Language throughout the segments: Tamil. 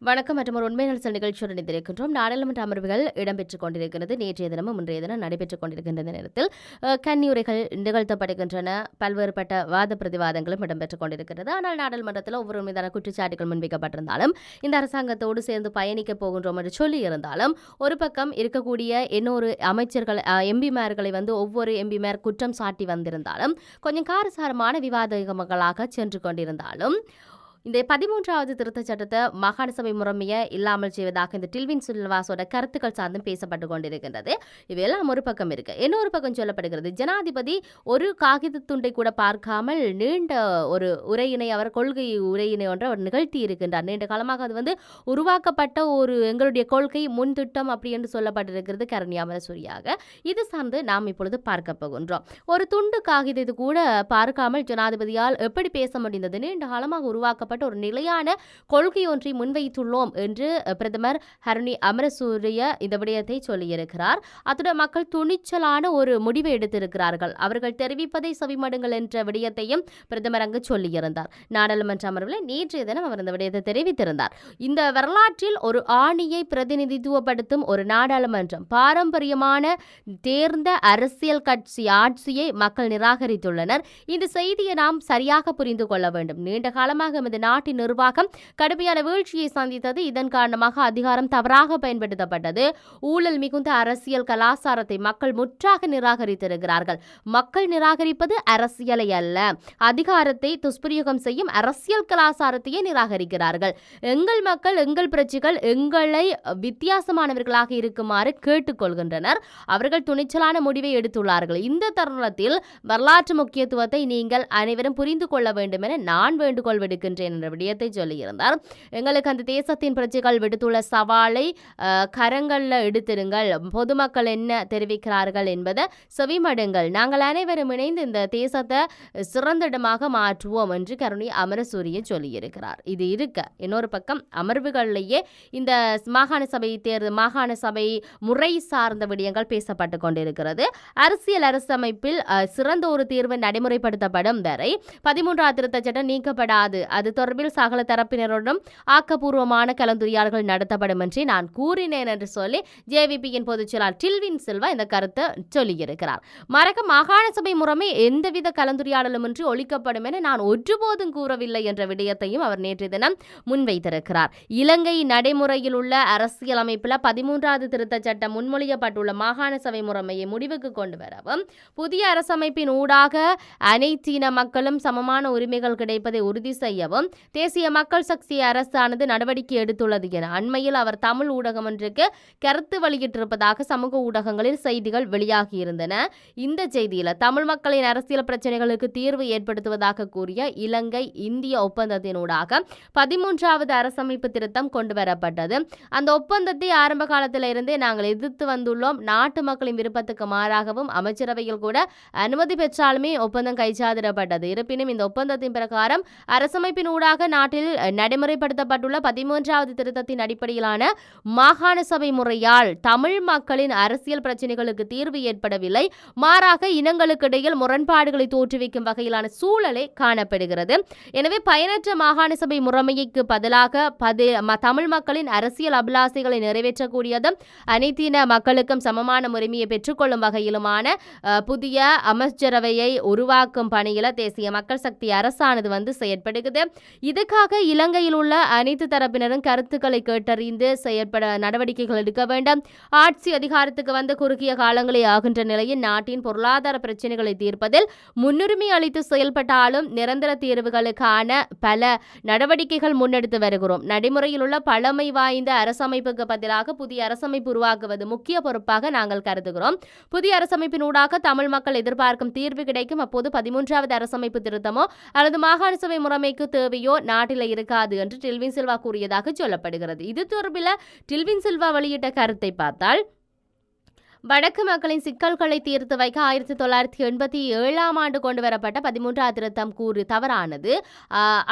வணக்கம் மற்றும் ஒரு உண்மை நலசல் நிகழ்ச்சியுடன் இணைந்திருக்கின்றோம். நாடாளுமன்ற அமர்வுகள் இடம்பெற்றுக் கொண்டிருக்கிறது. நேற்றைய தினமும் இன்றைய தினம் நடைபெற்றுக் கொண்டிருக்கின்ற நேரத்தில் கன்னியுரைகள் நிகழ்த்தப்படுகின்றன. பல்வேறுபட்ட வாத பிரதிவாதங்களும் இடம்பெற்றுக் கொண்டிருக்கிறது. ஆனால் நாடாளுமன்றத்தில் ஒவ்வொரு மீதான குற்றச்சாட்டுகள் முன்வைக்கப்பட்டிருந்தாலும் இந்த அரசாங்கத்தோடு சேர்ந்து பயணிக்கப் போகின்றோம் என்று சொல்லியிருந்தாலும் ஒரு பக்கம் இருக்கக்கூடிய இன்னொரு அமைச்சர்கள் எம்பிமார்களை ஒவ்வொரு எம்பிமார் குற்றம் சாட்டி வந்திருந்தாலும் கொஞ்சம் காரசாரமான விவாதங்களாக சென்று கொண்டிருந்தாலும் இந்த 13வது திருத்தச் சட்டத்தை மாகாண சபை முறைமையை இல்லாமல் செய்வதாக இந்த டில்வின் சில்வாஸோட கருத்துக்கள் சார்ந்தும் பேசப்பட்டு கொண்டிருக்கின்றது. இவையெல்லாம் ஒரு பக்கம் இருக்கு. இன்னொரு பக்கம் சொல்லப்படுகிறது, ஜனாதிபதி ஒரு காகித துண்டை கூட பார்க்காமல் நீண்ட ஒரு உரையினை, அவர் கொள்கை உரையினை ஒன்று அவர் நிகழ்த்தி இருக்கின்றார். நீண்ட காலமாக அது உருவாக்கப்பட்ட ஒரு எங்களுடைய கொள்கை முன் திட்டம் அப்படி என்று சொல்லப்பட்டிருக்கிறது கரணி அமரசூரியாக. இது சார்ந்து நாம் இப்பொழுது பார்க்க போகின்றோம். ஒரு துண்டு காகிதத்தை கூட பார்க்காமல் ஜனாதிபதியால் எப்படி பேச முடிந்தது? நீண்ட காலமாக உருவாக்கப்பட்ட ஒரு நிலையான கொள்கை ஒன்றை முன்வைத்துள்ளோம் என்று பிரதமர் ஹரணி அமரசூரிய இந்த விடயத்தை சொல்லியிருக்கிறார். அத்துடன் மக்கள் துணிச்சலான ஒரு முடிவை எடுத்திருக்கிறார்கள், அவர்கள் தெரிவிப்பதை செவிமடுங்கள் என்ற விடயத்தையும் பிரதமர் அங்கு சொல்லியிருந்தார். நாடாளுமன்ற அமர்வில் நேற்றைய தினம் அவர் இந்த விடயத்தை தெரிவித்திருந்தார். இந்த வரலாற்றில் ஒரு ஆணியை பிரதிநிதித்துவப்படுத்தும் ஒரு நாடாளுமன்றம், பாரம்பரியமான தேர்ந்த அரசியல் கட்சி ஆட்சியை மக்கள் நிராகரித்துள்ளனர். இந்த செய்தியை நாம் சரியாக புரிந்து கொள்ள வேண்டும். நீண்ட காலமாக நாட்டின் நிர்வாகம் கடுமையான வீழ்ச்சியை சந்தித்தது. இதன் காரணமாக அதிகாரம் தவறாக பயன்படுத்தப்பட்டது. ஊழல் மிகுந்த அரசியல் கலாச்சாரத்தை மக்கள் முற்றாக நிராகரித்திருக்கிறார்கள். மக்கள் நிராகரிப்பது அரசியலை அல்ல, அதிகாரத்தை துஷ்பிரயோகம் செய்யும் அரசியல் கலாச்சாரத்தையே நிராகரிக்கிறார்கள். எங்கள் மக்கள், எங்கள் பிரஜைகள் எங்களை வித்தியாசமானவர்களாக இருக்குமாறு கேட்டுக்கொள்கின்றனர். அவர்கள் துணிச்சலான முடிவை எடுத்துள்ளார்கள். இந்த தருணத்தில் வரலாற்று முக்கியத்துவத்தை நீங்கள் அனைவரும் புரிந்து கொள்ள வேண்டும் என நான் வேண்டுகோள் விடுக்கின்றேன் என்ற விடயத்தை சொல்லியிருந்தார். எங்களுக்கு அந்த தேசத்தின் பிரஜைகள் விடுத்துள்ள சவாலை கரங்களில் எடுத்திருங்கள், பொதுமக்கள் என்ன தெரிவிக்கிறார்கள் என்பதை செவிமடுங்கள், நாங்கள் அனைவரும் இணைந்து இந்த தேசத்தை சிறந்த இடமாக மாற்றுவோம் என்று கருணி அமரசூரிய சொல்லியிருக்கிறார். இது இருக்க இன்னொரு பக்கம் அமர்வுகளிலேயே இந்த மாகாண சபை தேர்தல், மாகாண சபை முறை சார்ந்த விடயங்கள் பேசப்பட்டு கொண்டிருக்கிறது. அரசியல் அரசமைப்பில் சிறந்த ஒரு தீர்வு நடைமுறைப்படுத்தப்படும் வரை 13வது திருத்தச் சட்டம் நீக்கப்படாது. அது தொடர்பில் சகல தரப்பினருடன் ஆக்கப்பூர்வமான கலந்துரையாடல்கள் நடத்தப்படும் என்று நான் கூறினேன் என்று சொல்லி ஜேவிபியின் பொதுச் செயலாளர் டில்வின் சில்வா இந்த கருத்தை சொல்லியிருக்கிறார். மறக்க மாகாண சபை முறைமை எந்தவித கலந்துரையாடலுமின்றி ஒழிக்கப்படும் என நான் ஒருபோதும் கூறவில்லை என்ற விடயத்தையும் அவர் நேற்றைய தினம் முன்வைத்திருக்கிறார். இலங்கை நடைமுறையில் உள்ள அரசியல் அமைப்பில் 13வது திருத்தச் சட்டம் முன்மொழியப்பட்டுள்ள மாகாண சபை முறைமையை முடிவுக்கு கொண்டு வரவும், புதிய அரசமைப்பின் ஊடாக அனைத்தின மக்களும் சமமான உரிமைகள் கிடைப்பதை உறுதி செய்யவும் தேசிய மக்கள் சக்தி அரசானது நடவடிக்கை எடுத்துள்ளது என அண்மையில் அவர் தமிழ் ஊடகம் ஒன்றுக்கு கருத்து வெளியிட்டிருப்பதாக சமூக ஊடகங்களில் செய்திகள் வெளியாகியிருந்தன. இந்த செய்தியில் தமிழ் மக்களின் அரசியல் பிரச்சனைகளுக்கு தீர்வு ஏற்படுத்துவதாக கூறிய இலங்கை இந்திய ஒப்பந்தத்தினூடாக 13வது அரசமைப்பு திருத்தம் கொண்டு வரப்பட்டது. அந்த ஒப்பந்தத்தை ஆரம்ப காலத்தில் இருந்தே நாங்கள் எதிர்த்து வந்துள்ளோம். நாட்டு மக்களின் விருப்பத்துக்கு மாறாகவும் அமைச்சரவையில் கூட அனுமதி பெற்றாலுமே ஒப்பந்தம் கைச்சாதிடப்பட்டது. இருப்பினும் இந்த ஒப்பந்தத்தின் பிரகாரம் அரசமைப்பின் ஊடாக நாட்டில் நடைமுறைப்படுத்தப்பட்டுள்ள 13வது திருத்தத்தின் அடிப்படையிலான மாகாண சபை முறையால் தமிழ் மக்களின் அரசியல் பிரச்சனைகளுக்கு தீர்வு ஏற்படவில்லை. மாறாக இனங்களுக்கு இடையில் முரண்பாடுகளை தோற்றுவிக்கும் வகையிலான சூழலை காணப்படுகிறது. எனவே பயனற்ற மாகாண சபை முறைமைக்கு பதிலாக தமிழ் மக்களின் அரசியல் அபிலாசைகளை நிறைவேற்றக்கூடியதும் அனைத்தின மக்களுக்கும் சமமான உரிமையை பெற்றுக்கொள்ளும் வகையிலுமான புதிய அமைச்சரவையை உருவாக்கும் பணியில தேசிய மக்கள் சக்தி அரசானது செயற்படுகிறது. இதுக்காக இலங்கையில் உள்ள அனைத்து தரப்பினரும் கருத்துக்களை கேட்டறிந்து செயற்பட நடவடிக்கைகள் எடுக்க வேண்டும். ஆட்சி அதிகாரத்துக்கு குறுகிய காலங்களே ஆகின்ற நிலையில் நாட்டின் பொருளாதார பிரச்சனைகளை தீர்ப்பதில் முன்னுரிமை அளித்து செயல்பட்டாலும் நிரந்தர தீர்வுகளுக்கான பல நடவடிக்கைகள் முன்னெடுத்து வருகிறோம். நடைமுறையில் உள்ள பழமை வாய்ந்த அரசமைப்புக்கு பதிலாக புதிய அரசமைப்பு உருவாக்குவது முக்கிய பொறுப்பாக நாங்கள் கருதுகிறோம். புதிய அரசமைப்பின் ஊடாக தமிழ் மக்கள் எதிர்பார்க்கும் தீர்வு கிடைக்கும். அப்போது 13வது அரசமைப்பு திருத்தமோ அல்லது மாகாண சபை முறைமைக்கு தேவையோ நாட்டில் இருக்காது என்று டில்வின் சில்வா கூறியதாக சொல்லப்படுகிறது. இது தொடர்பில் டில்வின் சில்வா வெளியிட்ட கருத்தை பார்த்தால், வடக்கு மக்களின் சிக்கல்களை தீர்த்து வைக்க 1987ஆம் ஆண்டு கொண்டு வரப்பட்ட 13ஆம் திருத்தம் கூறு தவறானது.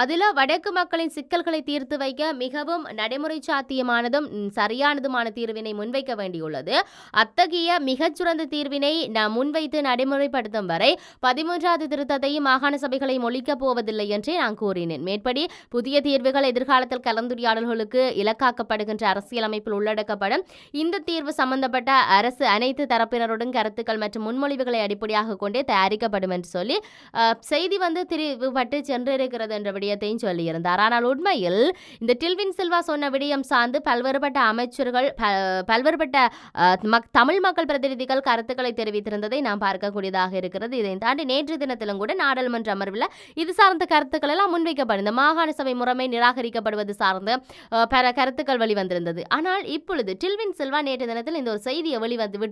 அதில் வடக்கு மக்களின் சிக்கல்களை தீர்த்து வைக்க மிகவும் நடைமுறை சாத்தியமானதும் சரியானதுமான தீர்வினை முன்வைக்க வேண்டியுள்ளது. அத்தகைய மிகச்சிறந்த தீர்வினை முன்வைத்து நடைமுறைப்படுத்தும் வரை 13வது திருத்தத்தையும் மாகாண சபைகளை ஒழிக்கப் போவதில்லை என்றே நான் கூறினேன். மேற்படி புதிய தீர்வுகள் எதிர்காலத்தில் கலந்துரையாடல்களுக்கு இலக்காக்கப்படுகின்ற அரசியலமைப்பில் உள்ளடக்கப்படும். இந்த தீர்வு சம்பந்தப்பட்ட அரசு அனைத்து தரப்பினருடன் கருத்துக்கள் மற்றும் முன்மொழிவுகளை அடிப்படையாக கொண்டே தயாரிக்கப்படும் என்று சொல்லி செய்தி திரிவுபட்டு சென்றிருக்கிறது என்ற விடயத்தையும் சொல்லியிருந்தார். ஆனால் உண்மையில் இந்த டில்வின் சில்வா சொன்ன விடயம் சார்ந்து பல்வேறுபட்ட அமைச்சர்கள் பல்வேறுபட்ட தமிழ் மக்கள் பிரதிநிதிகள் கருத்துக்களை தெரிவித்திருந்ததை நாம் பார்க்கக்கூடியதாக இருக்கிறது. இதை தாண்டி நேற்று தினத்திலும் கூட நாடாளுமன்ற அமர்வில் இது சார்ந்த கருத்துக்கள் எல்லாம் முன்வைக்கப்படும். இந்த மாகாண சபை முறைமை நிராகரிக்கப்படுவது சார்ந்த பல கருத்துக்கள் வெளிவந்திருந்தது. ஆனால் இப்பொழுது டில்வின் சில்வா நேற்று தினத்தில் இந்த ஒரு செய்தியை வெளிவந்து விட்டிருக்கிறார்.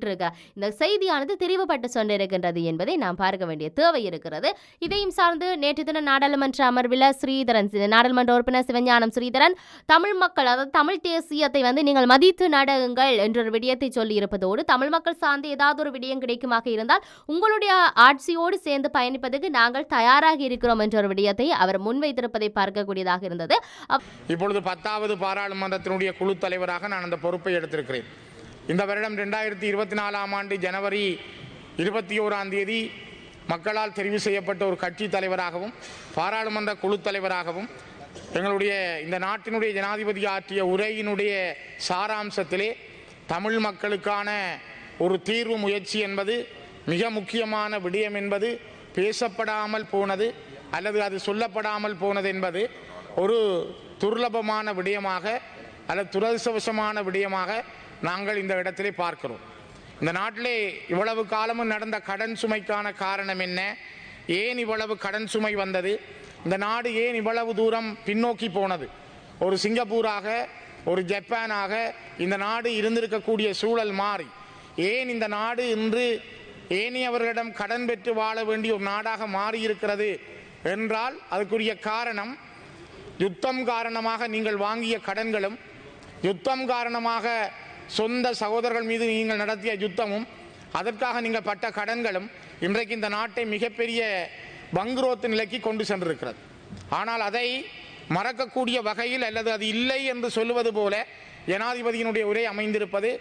இந்த செய்தியானது தெரிவுபட்டு சென்றிருக்கின்றது என்பதை நாம் பார்க்க வேண்டிய தேவை இருக்கிறது. இதையும் சார்ந்து நேற்று தின நாடாளுமன்ற அமர்வில் ஸ்ரீதரன் நாடாளுமன்ற உறுப்பினர் சிவஞானம் ஸ்ரீதரன் தமிழ் மக்கள் அதாவது தமிழ் தேசியத்தை நீங்கள் மதித்து நடங்கள் என்ற ஒரு விடயத்தை சொல்லி இருப்பதோடு தமிழ் மக்கள் சார்ந்து ஏதாவது ஒரு விடயம் கிடைக்குமாக இருந்தால் உங்களுடைய ஆட்சியோடு சேர்ந்து பயணிப்பதற்கு நாங்கள் தயாராக இருக்கிறோம் என்ற ஒரு விடயத்தை அவர் முன்வைத்திருப்பதை பார்க்கக்கூடியதாக இருந்தது. இப்பொழுது 10வது பாராளுமன்றத்தினுடைய குழு தலைவராக நான் அந்த பொறுப்பை எடுத்திருக்கிறேன். இந்த வருடம் 2024ஆம் ஆண்டு ஜனவரி 21ஆம் தேதி மக்களால் தெரிவு செய்யப்பட்ட ஒரு கட்சி தலைவராகவும் பாராளுமன்ற குழு தலைவராகவும் எங்களுடைய இந்த நாட்டினுடைய ஜனாதிபதி ஆற்றிய உரையினுடைய சாராம்சத்திலே தமிழ் மக்களுக்கான ஒரு தீர்வு முயற்சி என்பது மிக முக்கியமான விடயம் என்பது பேசப்படாமல் போனது அல்லது அது சொல்லப்படாமல் போனது என்பது ஒரு துர்லபமான விடயமாக அல்லது துரதிர்ஷ்டவசமான விடயமாக நாங்கள் இந்த இடத்திலே பார்க்கிறோம். இந்த நாட்டிலே இவ்வளவு காலமும் நடந்த கடன் சுமைக்கான காரணம் என்ன? ஏன் இவ்வளவு கடன் சுமை வந்தது? இந்த நாடு ஏன் இவ்வளவு தூரம் பின்னோக்கி போனது? ஒரு சிங்கப்பூராக ஒரு ஜப்பானாக இந்த நாடு இருந்திருக்கக்கூடிய சூழல் மாறி ஏன் இந்த நாடு இன்று ஏனையவர்களிடம் கடன் பெற்று வாழ வேண்டிய ஒரு நாடாக மாறியிருக்கிறது என்றால் அதுக்குரிய காரணம் யுத்தம் காரணமாக நீங்கள் வாங்கிய கடன்களும் யுத்தம் காரணமாக சொந்த சகோதரர்கள் மீது நீங்கள் நடத்திய யுத்தமும் அதற்காக நீங்கள் பட்ட கடன்களும் இன்றைக்கு இந்த நாட்டை மிகப்பெரிய வங்குரோத்து நிலைக்கு கொண்டு சென்றிருக்கிறது. ஆனால் அதை மறக்கக்கூடிய வகையில் அல்லது அது இல்லை என்று சொல்லுவது போல ஜனாதிபதியினுடைய உரை அமைந்திருப்பது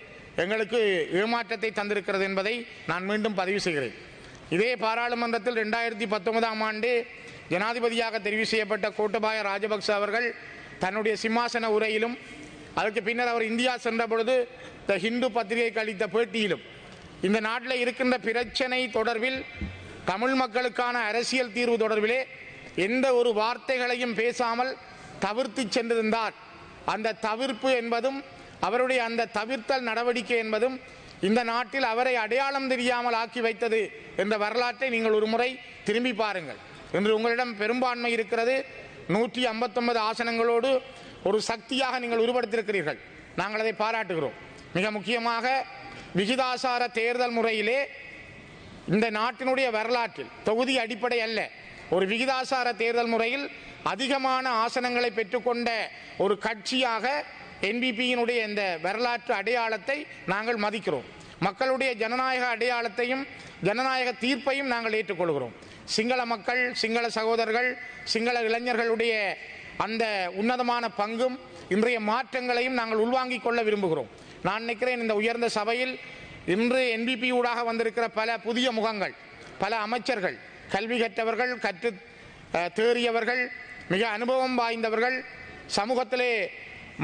எங்களுக்கு ஏமாற்றத்தை தந்திருக்கிறது என்பதை நான் மீண்டும் பதிவு செய்கிறேன். இதே பாராளுமன்றத்தில் 2019ஆம் ஆண்டு ஜனாதிபதியாக தெரிவு செய்யப்பட்ட கோட்டபாய ராஜபக்ச அவர்கள் தன்னுடைய சிம்மாசன உரையிலும் அதுக்கு பின்னர் அவர் இந்தியா சென்ற பொழுது த ஹிந்து பத்திரிகைக்கு அளித்த பேட்டியிலும் இந்த நாட்டில் இருக்கின்ற பிரச்சனை தொடர்பில் தமிழ் மக்களுக்கான அரசியல் தீர்வு தொடர்பிலே எந்த ஒரு வார்த்தைகளையும் பேசாமல் தவிர்த்து சென்றிருந்தார். அந்த தவிர்ப்பு என்பதும் அவருடைய அந்த தவிர்த்தல் நடவடிக்கை என்பதும் இந்த நாட்டில் அவரை அடையாளம் தெரியாமல் ஆக்கி வைத்தது என்ற வரலாற்றை நீங்கள் ஒரு முறை திரும்பி பாருங்கள். இன்று உங்களிடம் பெரும்பான்மை இருக்கிறது. 159 ஆசனங்களோடு ஒரு சக்தியாக நீங்கள் உருவெடுத்திருக்கிறீர்கள். நாங்கள் அதை பாராட்டுகிறோம். மிக முக்கியமாக விகிதாசார தேர்தல் முறையிலே இந்த நாட்டினுடைய வரலாற்றில் தொகுதி அடிப்படை அல்ல, ஒரு விகிதாசார தேர்தல் முறையில் அதிகமான ஆசனங்களை பெற்றுக்கொண்ட ஒரு கட்சியாக என்பிபியினுடைய இந்த வரலாற்று அடையாளத்தை நாங்கள் மதிக்கிறோம். மக்களுடைய ஜனநாயக அடையாளத்தையும் ஜனநாயக தீர்ப்பையும் நாங்கள் ஏற்றுக்கொள்கிறோம். சிங்கள மக்கள், சிங்கள சகோதரர்கள், சிங்கள இளைஞர்களுடைய அந்த உன்னதமான பங்கும் இன்றைய மாற்றங்களையும் நாங்கள் உள்வாங்கிக் கொள்ள விரும்புகிறோம். நான் நினைக்கிறேன் இந்த உயர்ந்த சபையில் இன்று என்பிபி ஊடாக வந்திருக்கிற பல புதிய முகங்கள், பல அமைச்சர்கள், கல்வி கற்றவர்கள், கற்று தேறியவர்கள், மிக அனுபவம் வாய்ந்தவர்கள், சமூகத்திலே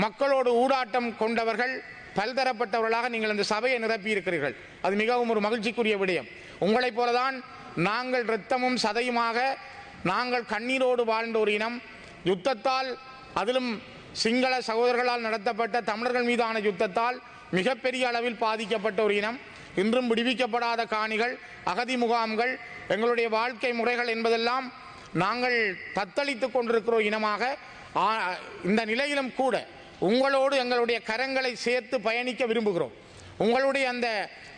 மக்களோடு ஊடாட்டம் கொண்டவர்கள், பல்தரப்பட்டவர்களாக நீங்கள் இந்த சபையை நிரப்பியிருக்கிறீர்கள். அது மிகவும் ஒரு மகிழ்ச்சிக்குரிய விடயம். உங்களைப் போலதான் நாங்கள் இரத்தமும் சதையுமாக நாங்கள் கண்ணீரோடு வாழ்ந்த ஒரு இனம். யுத்தத்தால், அதிலும் சிங்கள சகோதரர்களால் நடத்தப்பட்ட தமிழர்கள் மீதான யுத்தத்தால் மிகப்பெரிய அளவில் பாதிக்கப்பட்ட ஒரு இனம். இன்றும் விடுவிக்கப்படாத காணிகள், அகதி முகாம்கள், எங்களுடைய வாழ்க்கை முறைகள் என்பதெல்லாம் நாங்கள் தத்தளித்துக் கொண்டிருக்கிற இனமாக இந்த நிலையிலும் கூட உங்களோடு எங்களுடைய கரங்களை சேர்த்து பயணிக்க விரும்புகிறோம். உங்களுடைய அந்த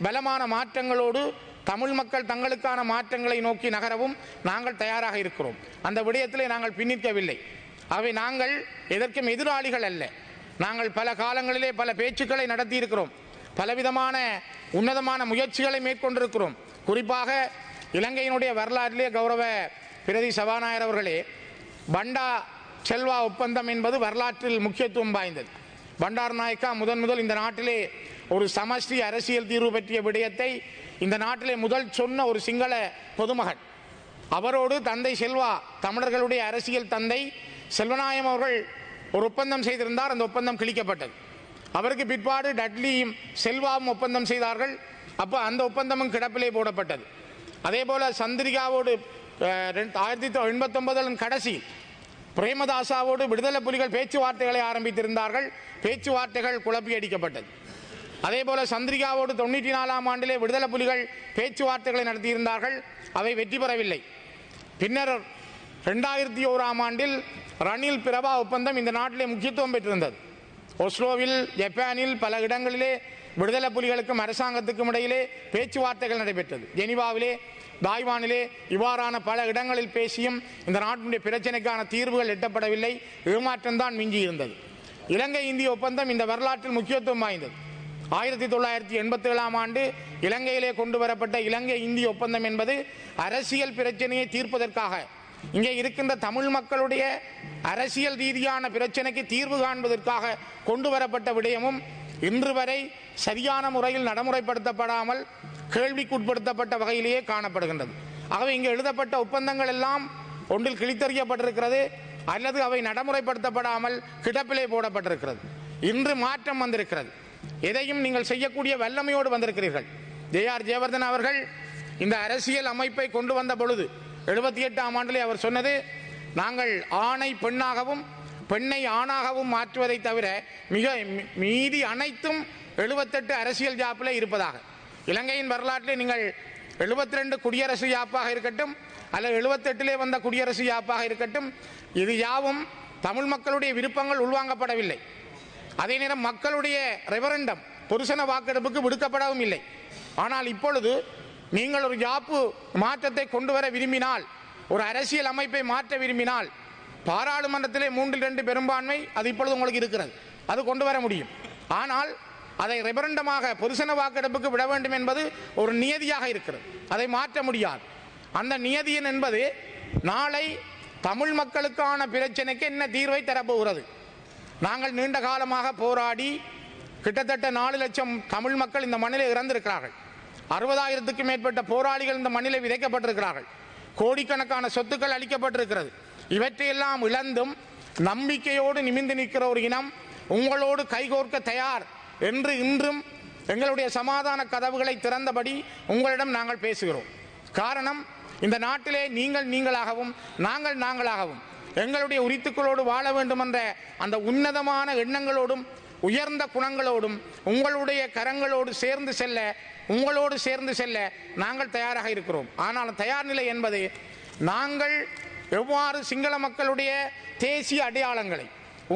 பலமான மாற்றங்களோடு தமிழ் மக்கள் தங்களுக்கான மாற்றங்களை நோக்கி நகரவும் நாங்கள் தயாராக இருக்கிறோம். அந்த விடயத்திலே நாங்கள் பின்னிற்கவில்லை. அவை நாங்கள் எதற்கும் எதிராளிகள் அல்ல. நாங்கள் பல காலங்களிலே பல பேச்சுக்களை நடத்தி இருக்கிறோம். பலவிதமான உன்னதமான முயற்சிகளை மேற்கொண்டிருக்கிறோம். குறிப்பாக இலங்கையினுடைய வரலாற்றிலே கௌரவ பிரதி சபாநாயகர் அவர்களே, பண்டா செல்வா ஒப்பந்தம் என்பது வரலாற்றில் முக்கியத்துவம் வாய்ந்தது. பண்டார் நாயக்கா முதல் இந்த நாட்டிலே ஒரு சமஷ்டி அரசியல் தீர்வு பற்றிய விடயத்தை இந்த நாட்டிலே முதல் சொன்ன ஒரு சிங்கள பொதுமகன். அவரோடு தந்தை செல்வா, தமிழர்களுடைய அரசியல் தந்தை செல்வநாயகம் அவர்கள் ஒரு ஒப்பந்தம் செய்திருந்தார். அந்த ஒப்பந்தம் கிழிக்கப்பட்டது. அவருக்கு பிற்பாடு டட்லியும் செல்வாவும் ஒப்பந்தம் செய்தார்கள். அப்போ அந்த ஒப்பந்தமும் கிடப்பிலே போடப்பட்டது. அதே போல சந்திரிகாவோடு 1989 கடைசி பிரேமதாசாவோடு விடுதலை புலிகள் பேச்சுவார்த்தைகளை ஆரம்பித்திருந்தார்கள். பேச்சுவார்த்தைகள் குழப்பியடிக்கப்பட்டது. அதே போல சந்திரிகாவோடு 94ஆம் ஆண்டிலே விடுதலை புலிகள் பேச்சுவார்த்தைகளை நடத்தியிருந்தார்கள். அவை வெற்றி பெறவில்லை. பின்னர் 2001ஆம் ஆண்டில் ரணில் பிரபா ஒப்பந்தம் இந்த நாட்டிலே முக்கியத்துவம் பெற்றிருந்தது. ஒஸ்லோவில், ஜப்பானில் பல இடங்களிலே விடுதலை புலிகளுக்கும் அரசாங்கத்துக்கும் இடையிலே பேச்சுவார்த்தைகள் நடைபெற்றது. ஜெனிவாவிலே, தாய்வானிலே இவ்வாறான பல இடங்களில் பேசியும் இந்த நாட்டினுடைய பிரச்சனைக்கான தீர்வுகள் எட்டப்படவில்லை. ஏமாற்றம்தான் மிஞ்சி இருந்தது. இலங்கை இந்திய ஒப்பந்தம் இந்த வரலாற்றில் முக்கியத்துவம் வாய்ந்தது. 1987ஆம் ஆண்டு இலங்கையிலே கொண்டு வரப்பட்ட இலங்கை இந்திய ஒப்பந்தம் என்பது அரசியல் பிரச்சனையை தீர்ப்பதற்காக, இங்கே இருக்கின்ற தமிழ் மக்களுடைய அரசியல் ரீதியான பிரச்சனைக்கு தீர்வு காண்பதற்காக கொண்டு வரப்பட்ட விடயமும் இன்று வரை சரியான முறையில் நடைமுறைப்படுத்தப்படாமல் கேள்விக்குட்படுத்தப்பட்ட வகையிலேயே காணப்படுகின்றது. ஆகவே இங்கே எழுதப்பட்ட ஒப்பந்தங்கள் எல்லாம் ஒன்றில் கிழித்தறியப்பட்டிருக்கிறது, அல்லது அவை நடைமுறைப்படுத்தப்படாமல் கிடப்பிலே போடப்பட்டிருக்கிறது. இன்று மாற்றம் வந்திருக்கிறது. எதையும் நீங்கள் செய்யக்கூடிய வல்லமையோடு வந்திருக்கிறீர்கள். ஜே.ஆர். ஜெயவர்தன் அவர்கள் இந்த அரசியல் அமைப்பை கொண்டு வந்த பொழுது 78ஆம் ஆண்டிலே அவர் சொன்னது, நாங்கள் ஆணை பெண்ணாகவும் பெண்ணை ஆணாகவும் மாற்றுவதை தவிர மீதி அனைத்தும் 78 அரசியல் யாப்பிலே இருப்பதாக. இலங்கையின் வரலாற்றிலே நீங்கள் 72 குடியரசு யாப்பாக இருக்கட்டும், அல்லது 78லே வந்த குடியரசு யாப்பாக இருக்கட்டும், இது யாவும் தமிழ் மக்களுடைய விருப்பங்கள் உள்வாங்கப்படவில்லை. அதே நேரம் மக்களுடைய ரெஃபரண்டம், பொதுசன வாக்கெடுப்புக்கு விடுக்கப்படவும் இல்லை. ஆனால் இப்பொழுது நீங்கள் ஒரு யாப்பு மாற்றத்தை கொண்டு வர விரும்பினால், ஒரு அரசியல் அமைப்பை மாற்ற விரும்பினால், பாராளுமன்றத்திலே 3/2 பெரும்பான்மை அது இப்பொழுது உங்களுக்கு இருக்கிறது, அது கொண்டு வர முடியும். ஆனால் அதை ரெஃபரண்டமாக பொதுசன வாக்கெடுப்புக்கு விட வேண்டும் என்பது ஒரு நியதியாக இருக்கிறது. அதை மாற்ற முடியாது. அந்த நியதியன் என்பது நாளை தமிழ் மக்களுக்கான பிரச்சனைக்கு என்ன தீர்வை தரப்போகிறது. நாங்கள் நீண்ட காலமாக போராடி கிட்டத்தட்ட 4 லட்சம் தமிழ் மக்கள் இந்த மண்ணிலே இறந்திருக்கிறார்கள். 60,000க்கும் மேற்பட்ட போராளிகள் இந்த மண்ணிலே விதைக்கப்பட்டிருக்கிறார்கள். கோடிக்கணக்கான சொத்துக்கள் அளிக்கப்பட்டிருக்கிறது. இவற்றையெல்லாம் இழந்தும் நம்பிக்கையோடு நிமிர்ந்து நிற்கிற ஒரு இனம் உங்களோடு கைகோர்க்க தயார் என்று இன்றும் எங்களுடைய சமாதான கதவுகளை திறந்தபடி உங்களிடம் நாங்கள் பேசுகிறோம். காரணம், இந்த நாட்டிலே நீங்கள் நீங்களாகவும் நாங்கள் நாங்களாகவும் எங்களுடைய உரித்துக்களோடு வாழ வேண்டும் என்ற அந்த உன்னதமான எண்ணங்களோடும் உயர்ந்த குணங்களோடும் உங்களுடைய கரங்களோடு சேர்ந்து செல்ல, உங்களோடு சேர்ந்து செல்ல நாங்கள் தயாராக இருக்கிறோம். ஆனால் தயார் நிலை என்பது, நாங்கள் எவ்வாறு சிங்கள மக்களுடைய தேசிய அடையாளங்களை,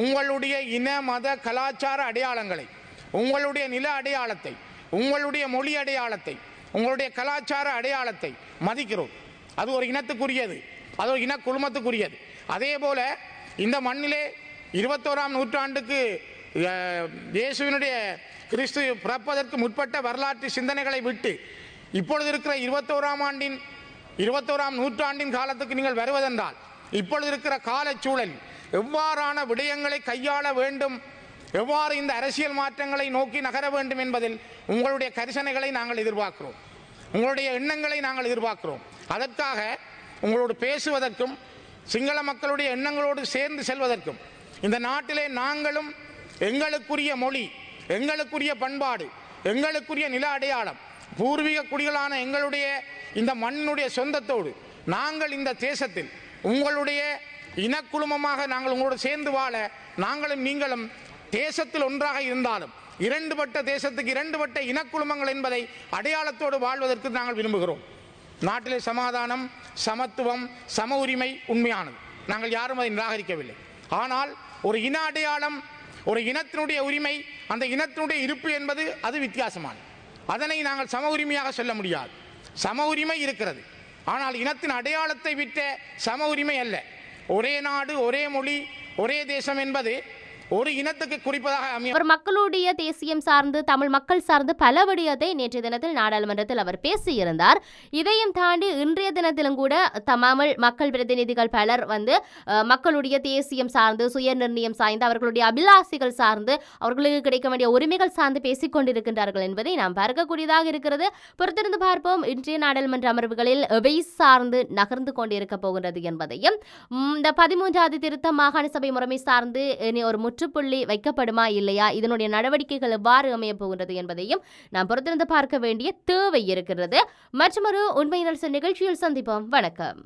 உங்களுடைய இன மத கலாச்சார அடையாளங்களை, உங்களுடைய நில அடையாளத்தை, உங்களுடைய மொழி அடையாளத்தை, உங்களுடைய கலாச்சார அடையாளத்தை மதிக்கிறோம். அது ஒரு இனத்துக்குரியது, அது ஒரு இன குழுமத்துக்குரியது. அதே போல இந்த மண்ணிலே 21ஆம் நூற்றாண்டுக்கு இயேசுவினுடைய கிறிஸ்து பிறப்பதற்கு முற்பட்ட வரலாற்று சிந்தனைகளை விட்டு இப்பொழுது இருக்கிற 21ஆம் நூற்றாண்டின் காலத்துக்கு நீங்கள் வருவதென்றால், இப்பொழுது இருக்கிற காலச்சூழல் எவ்வாறான விடயங்களை கையாள வேண்டும், எவ்வாறு இந்த அரசியல் மாற்றங்களை நோக்கி நகர வேண்டும் என்பதில் உங்களுடைய கரிசனைகளை நாங்கள் எதிர்பார்க்கிறோம், உங்களுடைய எண்ணங்களை நாங்கள் எதிர்பார்க்கிறோம். அதற்காக உங்களோடு பேசுவதற்கும் சிங்கள மக்களுடைய எண்ணங்களோடு சேர்ந்து செல்வதற்கும் இந்த நாட்டிலே நாங்களும் எங்களுக்குரிய மொழி, எங்களுக்குரிய பண்பாடு, எங்களுக்குரிய நில அடையாளம், பூர்வீக குடிகளான எங்களுடைய இந்த மண்ணுடைய சொந்தத்தோடு நாங்கள் இந்த தேசத்தில் உங்களுடைய இனக்குழுமமாக நாங்கள் உங்களோடு சேர்ந்து வாழ, நாங்களும் நீங்களும் தேசத்தில் ஒன்றாக இருந்தாலும் இரண்டுபட்ட தேசத்துக்கு இரண்டுபட்ட இனக்குழுமங்கள் என்பதை அடையாளத்தோடு வாழ்வதற்கு நாங்கள் விரும்புகிறோம். நாட்டிலே சமாதானம், சமத்துவம், சம உரிமை உண்மையானது. நாங்கள் யாரும் அதை நிராகரிக்கவில்லை. ஆனால் ஒரு இன அடையாளம், ஒரு இனத்தினுடைய உரிமை, அந்த இனத்தினுடைய இருப்பு என்பது அது வித்தியாசமானது. அதனை நாங்கள் சம உரிமையாக சொல்ல முடியாது. சம உரிமை இருக்கிறது, ஆனால் இனத்தின் அடையாளத்தை விட்ட சம உரிமை அல்ல. ஒரே நாடு, ஒரே மொழி, ஒரே தேசம் என்பது ஒரு இனத்துக்கு குறிப்பதாக அமைய அவர் மக்களுடைய தேசியம் சார்ந்து தமிழ் மக்கள் சார்ந்து பல விடயத்தை நேற்றைய தினத்தில் நாடாளுமன்றத்தில் அவர் பேசியிருந்தார். இதையும் தாண்டி இன்றைய தினத்திலும் கூட தமிழ் மக்கள் பிரதிநிதிகள் பலர் வந்து மக்களுடைய தேசியம் சார்ந்து சுய நிர்ணயம் சார்ந்து அவர்களுடைய அபிலாசிகள் சார்ந்து அவர்களுக்கு கிடைக்க வேண்டிய உரிமைகள் சார்ந்து பேசிக் கொண்டிருக்கின்றார்கள் என்பதை நாம் பார்க்கக்கூடியதாக இருக்கிறது. பொறுத்திருந்து பார்ப்போம் இன்றைய நாடாளுமன்ற அமர்வுகளில் எவை சார்ந்து நகர்ந்து கொண்டிருக்க போகின்றது என்பதையும் இந்த 13வது திருத்த மாகாண சபை முறைமை சார்ந்து இனி ஒரு முற்றுப்புள்ளி வைக்கப்படுமா இல்லையா, இதனுடைய நடவடிக்கைகள் எவ்வாறு அமைய போகின்றது என்பதையும் நாம் பொறுத்திருந்து பார்க்க வேண்டிய தேவை இருக்கிறது. மற்றொரு உண்மை நிகழ்ச்சியில் சந்திப்போம். வணக்கம்.